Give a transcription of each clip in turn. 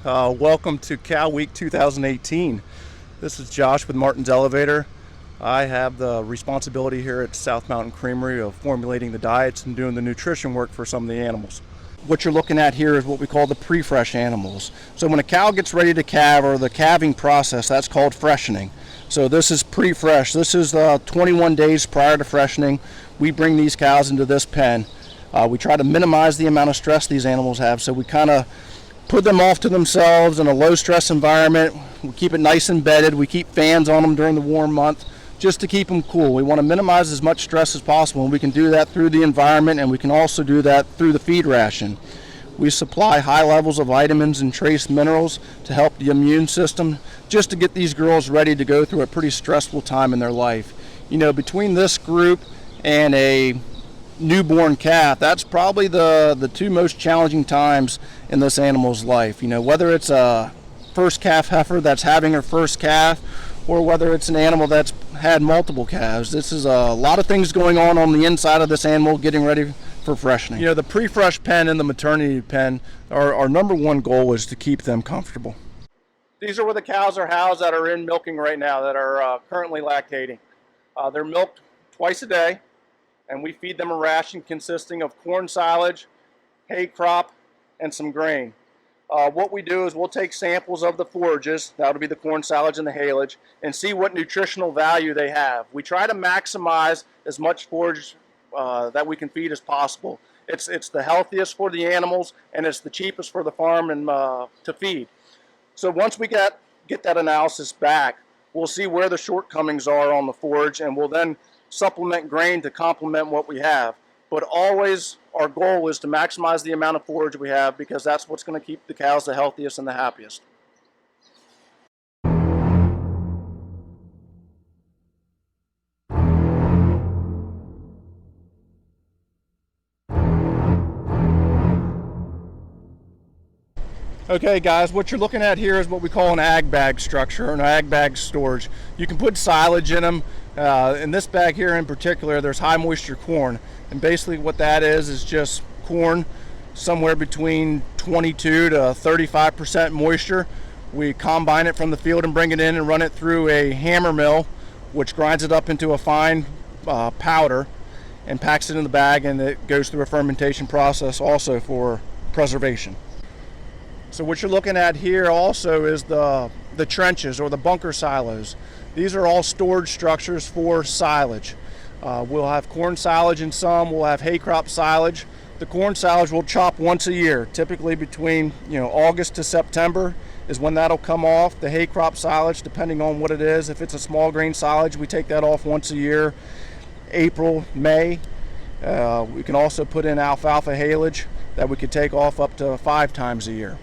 Welcome to Cow Week 2018. This is Josh with Martin's Elevator. I have the responsibility here at South Mountain Creamery of formulating the diets and doing the nutrition work for some of the animals. What you're looking at here is what we call the pre-fresh animals. So when a cow gets ready to calve, or the calving process, that's called freshening. So this is pre-fresh. This is 21 days prior to freshening. We bring these cows into this pen. We try to minimize the amount of stress these animals have, so we kind of put them off to themselves in a low stress environment. We keep it nice and bedded. We keep fans on them during the warm month just to keep them cool. We want to minimize as much stress as possible, and we can do that through the environment, and we can also do that through the feed ration. We supply high levels of vitamins and trace minerals to help the immune system, just to get these girls ready to go through a pretty stressful time in their life. You know, between this group and a newborn calf, that's probably the two most challenging times in this animal's life. You know, whether it's a first calf heifer that's having her first calf, or whether it's an animal that's had multiple calves. This is a lot of things going on the inside of this animal getting ready for freshening. You know, the pre-fresh pen and the maternity pen, our number one goal is to keep them comfortable. These are where the cows are housed that are in milking right now, that are currently lactating. They're milked twice a day, and we feed them a ration consisting of corn silage, hay crop, and some grain. What we do is we'll take samples of the forages, that'll be the corn silage and the haylage, and see what nutritional value they have. We try to maximize as much forage that we can feed as possible. It's the healthiest for the animals, and it's the cheapest for the farm and to feed. So once we get that analysis back, we'll see where the shortcomings are on the forage, and we'll then supplement grain to complement what we have. But always our goal is to maximize the amount of forage we have, because that's what's going to keep the cows the healthiest and the happiest. Okay guys, what you're looking at here is what we call an ag bag structure, an ag bag storage. You can put silage in them. In this bag here in particular, there's high moisture corn. And basically what that is just corn somewhere between 22 to 35% moisture. We combine it from the field and bring it in and run it through a hammer mill, which grinds it up into a fine powder and packs it in the bag, and it goes through a fermentation process also for preservation. So what you're looking at here also is the trenches, or the bunker silos. These are all storage structures for silage. We'll have corn silage in some, we'll have hay crop silage. The corn silage we'll chop once a year, typically between August to September is when that'll come off. The hay crop silage, depending on what it is, if it's a small grain silage, we take that off once a year, April, May. We can also put in alfalfa haylage that we could take off up to 5 times a year.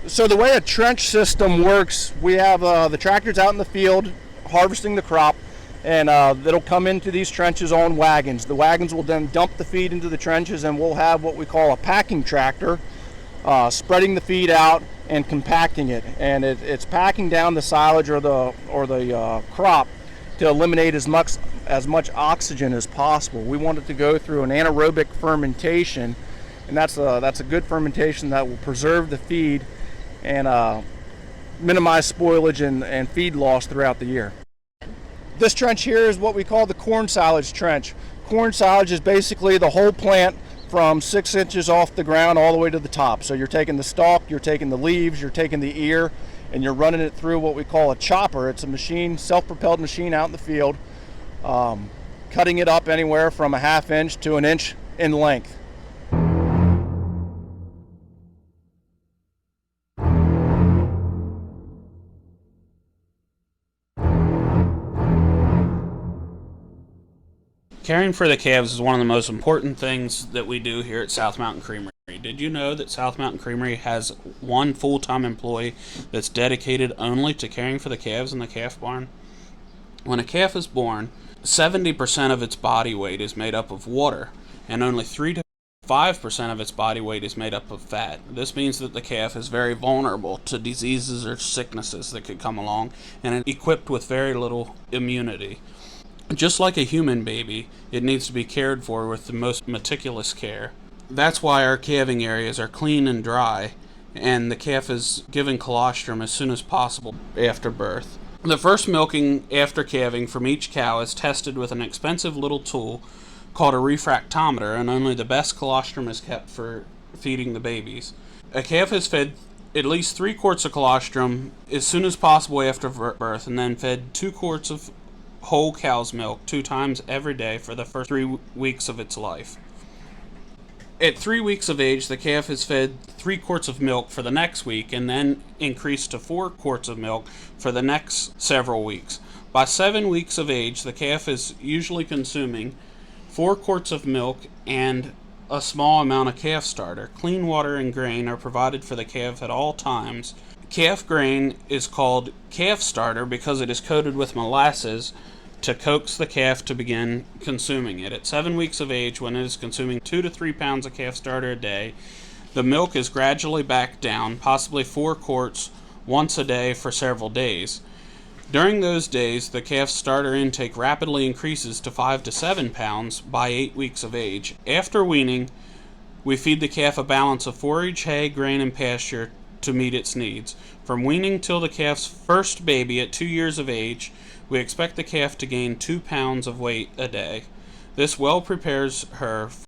So the way a trench system works, we have the tractors out in the field harvesting the crop, and it'll come into these trenches on wagons. The wagons will then dump the feed into the trenches, and we'll have what we call a packing tractor spreading the feed out and compacting it. And it's packing down the silage or the crop to eliminate as much oxygen as possible. We want it to go through an anaerobic fermentation, and that's a good fermentation that will preserve the feed and minimize spoilage and feed loss throughout the year. This trench here is what we call the corn silage trench. Corn silage is basically the whole plant from 6 inches off the ground all the way to the top. So you're taking the stalk, you're taking the leaves, you're taking the ear, and you're running it through what we call a chopper. It's a machine, self-propelled machine out in the field, cutting it up anywhere from a 1/2 inch to 1 inch in length. Caring for the calves is one of the most important things that we do here at South Mountain Creamery. Did you know that South Mountain Creamery has one full-time employee that's dedicated only to caring for the calves in the calf barn? When a calf is born, 70% of its body weight is made up of water, and only 3 to 5% of its body weight is made up of fat. This means that the calf is very vulnerable to diseases or sicknesses that could come along, and equipped with very little immunity. Just like a human baby, it needs to be cared for with the most meticulous care. That's why our calving areas are clean and dry, and the calf is given colostrum as soon as possible after birth. The first milking after calving from each cow is tested with an expensive little tool called a refractometer, and only the best colostrum is kept for feeding the babies. A calf is fed at least 3 quarts of colostrum as soon as possible after birth, and then fed 2 quarts of whole cow's milk 2 times every day for the first 3 weeks of its life. At 3 weeks of age, the calf is fed 3 quarts of milk for the next week, and then increased to 4 quarts of milk for the next several weeks. By 7 weeks of age, the calf is usually consuming 4 quarts of milk and a small amount of calf starter. Clean water and grain are provided for the calf at all times. Calf grain is called calf starter because it is coated with molasses to coax the calf to begin consuming it. At 7 weeks of age, when it is consuming 2 to 3 pounds of calf starter a day, the milk is gradually backed down, possibly 4 quarts once a day for several days. During those days, the calf starter intake rapidly increases to 5 to 7 pounds by 8 weeks of age. After weaning, we feed the calf a balance of forage, hay, grain, and pasture to meet its needs. From weaning till the calf's first baby at 2 years of age, we expect the calf to gain 2 pounds of weight a day. This well prepares her